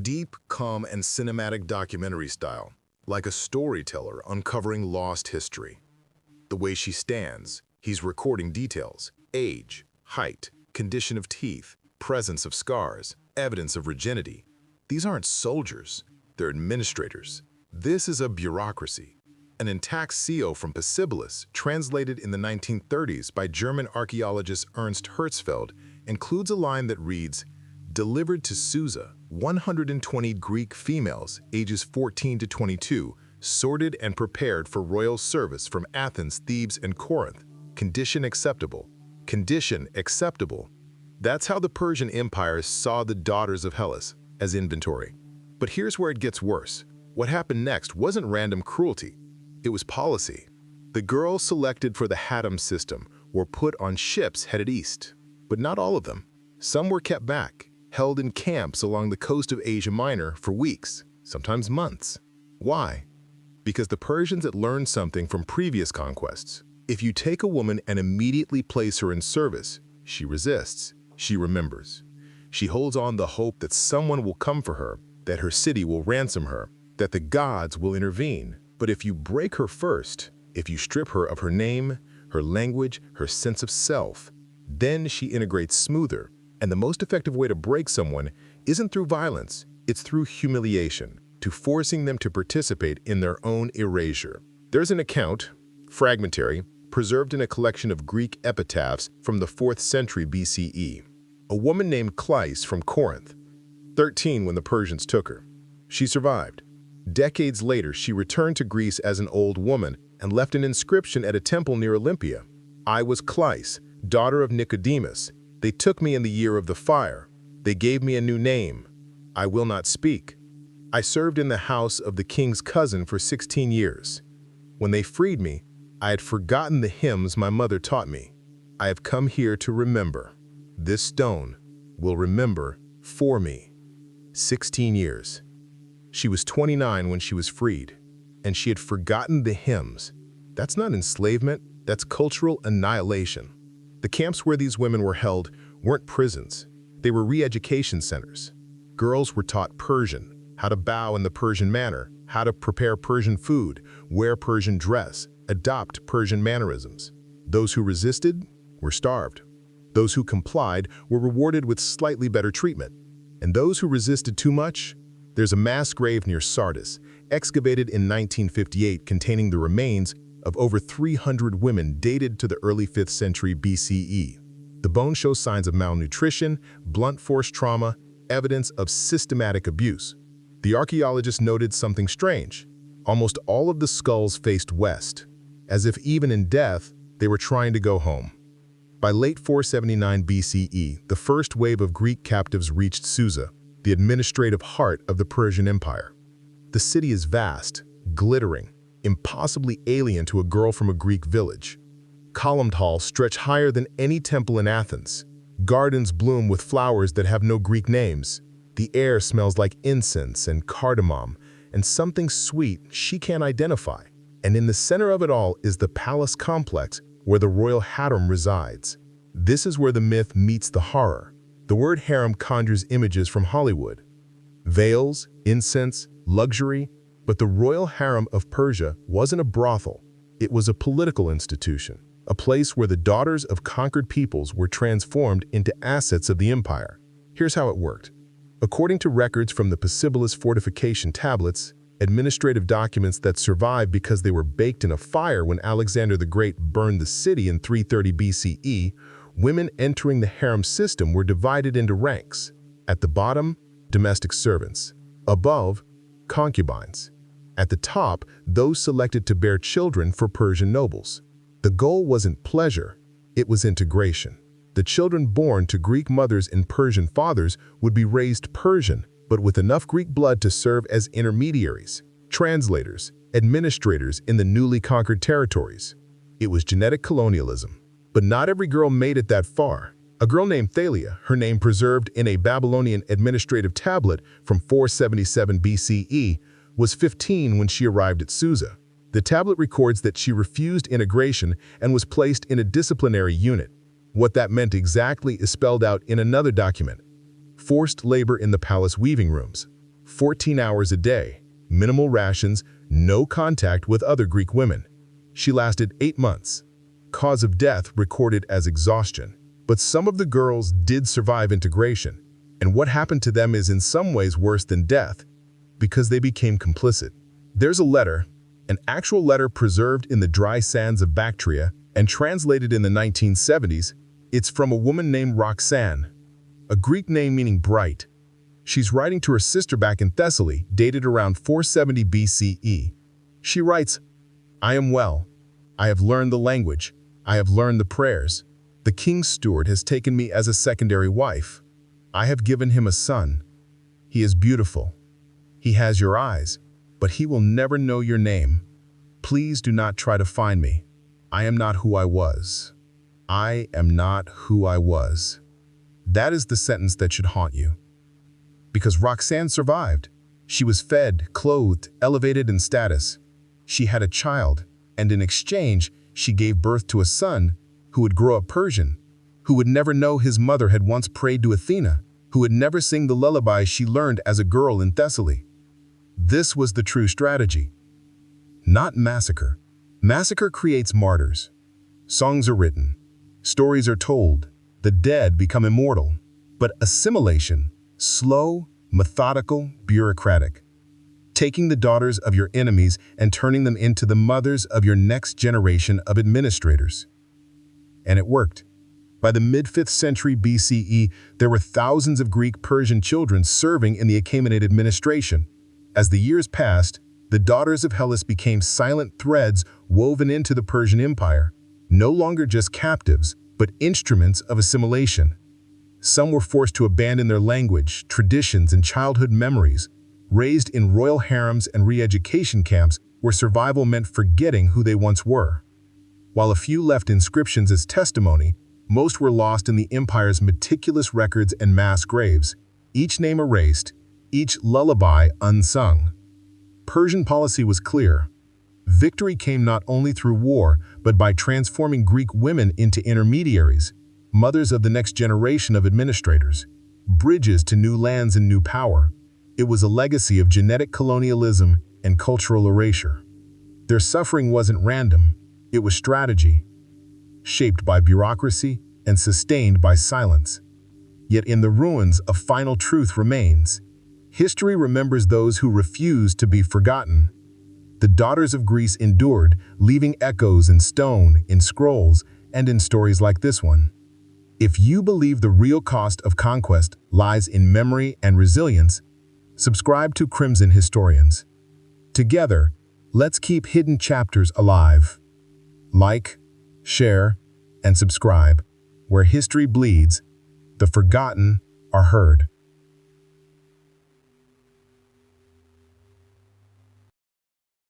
Deep, calm, and cinematic documentary style, like a storyteller uncovering lost history. The way she stands, he's recording details: age, height, condition of teeth, presence of scars, evidence of rigidity. These aren't soldiers, they're administrators. This is a bureaucracy. An intact CO from Persepolis, translated in the 1930s by German archaeologist Ernst Herzfeld, includes a line that reads, "Delivered to Susa, 120 Greek females, ages 14 to 22, sorted and prepared for royal service from Athens, Thebes, and Corinth. Condition acceptable. Condition acceptable." That's how the Persian Empire saw the daughters of Hellas, as inventory. But here's where it gets worse. What happened next wasn't random cruelty. It was policy. The girls selected for the harem system were put on ships headed east. But not all of them. Some were kept back, held in camps along the coast of Asia Minor for weeks, sometimes months. Why? Because the Persians had learned something from previous conquests. If you take a woman and immediately place her in service, she resists, she remembers. She holds on the hope that someone will come for her, that her city will ransom her, that the gods will intervene. But if you break her first, if you strip her of her name, her language, her sense of self, then she integrates smoother. And the most effective way to break someone isn't through violence, it's through humiliation, to forcing them to participate in their own erasure. There's an account, fragmentary, preserved in a collection of Greek epitaphs from the 4th century BCE. A woman named Cleis from Corinth, 13 when the Persians took her. She survived. Decades later, she returned to Greece as an old woman and left an inscription at a temple near Olympia. "I was Cleis, daughter of Nicodemus. They took me in the year of the fire. They gave me a new name. I will not speak. I served in the house of the king's cousin for 16 years. When they freed me, I had forgotten the hymns my mother taught me. I have come here to remember. This stone will remember for me." 16 years. She was 29 when she was freed, and she had forgotten the hymns. That's not enslavement, that's cultural annihilation. The camps where these women were held weren't prisons. They were re-education centers. Girls were taught Persian, how to bow in the Persian manner, how to prepare Persian food, wear Persian dress, adopt Persian mannerisms. Those who resisted were starved. Those who complied were rewarded with slightly better treatment. And those who resisted too much, there's a mass grave near Sardis, excavated in 1958, containing the remains of over 300 women dated to the early 5th century BCE. The bones show signs of malnutrition, blunt force trauma, evidence of systematic abuse. The archaeologists noted something strange. Almost all of the skulls faced west, as if even in death, they were trying to go home. By late 479 BCE, the first wave of Greek captives reached Susa, the administrative heart of the Persian Empire. The city is vast, glittering, impossibly alien to a girl from a Greek village. Columned halls stretch higher than any temple in Athens. Gardens bloom with flowers that have no Greek names. The air smells like incense and cardamom, and something sweet she can't identify. And in the center of it all is the palace complex where the royal harem resides. This is where the myth meets the horror. The word harem conjures images from Hollywood. Veils, incense, luxury, but the royal harem of Persia wasn't a brothel. It was a political institution, a place where the daughters of conquered peoples were transformed into assets of the empire. Here's how it worked. According to records from the Persepolis fortification tablets, administrative documents that survived because they were baked in a fire when Alexander the Great burned the city in 330 BCE, women entering the harem system were divided into ranks. At the bottom, domestic servants. Above, concubines. At the top, those selected to bear children for Persian nobles. The goal wasn't pleasure, it was integration. The children born to Greek mothers and Persian fathers would be raised Persian, but with enough Greek blood to serve as intermediaries, translators, administrators in the newly conquered territories. It was genetic colonialism. But not every girl made it that far. A girl named Thalia, her name preserved in a Babylonian administrative tablet from 477 BCE, was 15 when she arrived at Susa. The tablet records that she refused integration and was placed in a disciplinary unit. What that meant exactly is spelled out in another document. Forced labor in the palace weaving rooms. 14 hours a day, minimal rations, no contact with other Greek women. She lasted 8 months. Cause of death recorded as exhaustion. But some of the girls did survive integration, and what happened to them is in some ways worse than death, because they became complicit. There's a letter, an actual letter preserved in the dry sands of Bactria and translated in the 1970s. It's from a woman named Roxanne, a Greek name meaning bright. She's writing to her sister back in Thessaly, dated around 470 BCE. She writes, "I am well. I have learned the language. I have learned the prayers. The king's steward has taken me as a secondary wife. I have given him a son. He is beautiful. He has your eyes, but he will never know your name. Please do not try to find me. I am not who I was. I am not who I was." That is the sentence that should haunt you. Because Roxanne survived. She was fed, clothed, elevated in status. She had a child, and in exchange, she gave birth to a son who would grow up Persian, who would never know his mother had once prayed to Athena, who would never sing the lullaby she learned as a girl in Thessaly. This was the true strategy. Not massacre. Massacre creates martyrs. Songs are written. Stories are told. The dead become immortal. But assimilation, slow, methodical, bureaucratic. Taking the daughters of your enemies and turning them into the mothers of your next generation of administrators. And it worked. By the mid-5th century BCE, there were thousands of Greek-Persian children serving in the Achaemenid administration. As the years passed, the daughters of Hellas became silent threads woven into the Persian Empire, no longer just captives, but instruments of assimilation. Some were forced to abandon their language, traditions, and childhood memories, raised in royal harems and re-education camps where survival meant forgetting who they once were. While a few left inscriptions as testimony, most were lost in the empire's meticulous records and mass graves, each name erased, each lullaby unsung. Persian policy was clear. Victory came not only through war, but by transforming Greek women into intermediaries, mothers of the next generation of administrators, bridges to new lands and new power. It was a legacy of genetic colonialism and cultural erasure. Their suffering wasn't random. It was strategy, shaped by bureaucracy and sustained by silence. Yet in the ruins, a final truth remains. History remembers those who refuse to be forgotten. The daughters of Greece endured, leaving echoes in stone, in scrolls, and in stories like this one. If you believe the real cost of conquest lies in memory and resilience, subscribe to Crimson Historians. Together, let's keep hidden chapters alive. Like, share, and subscribe. Where history bleeds, the forgotten are heard.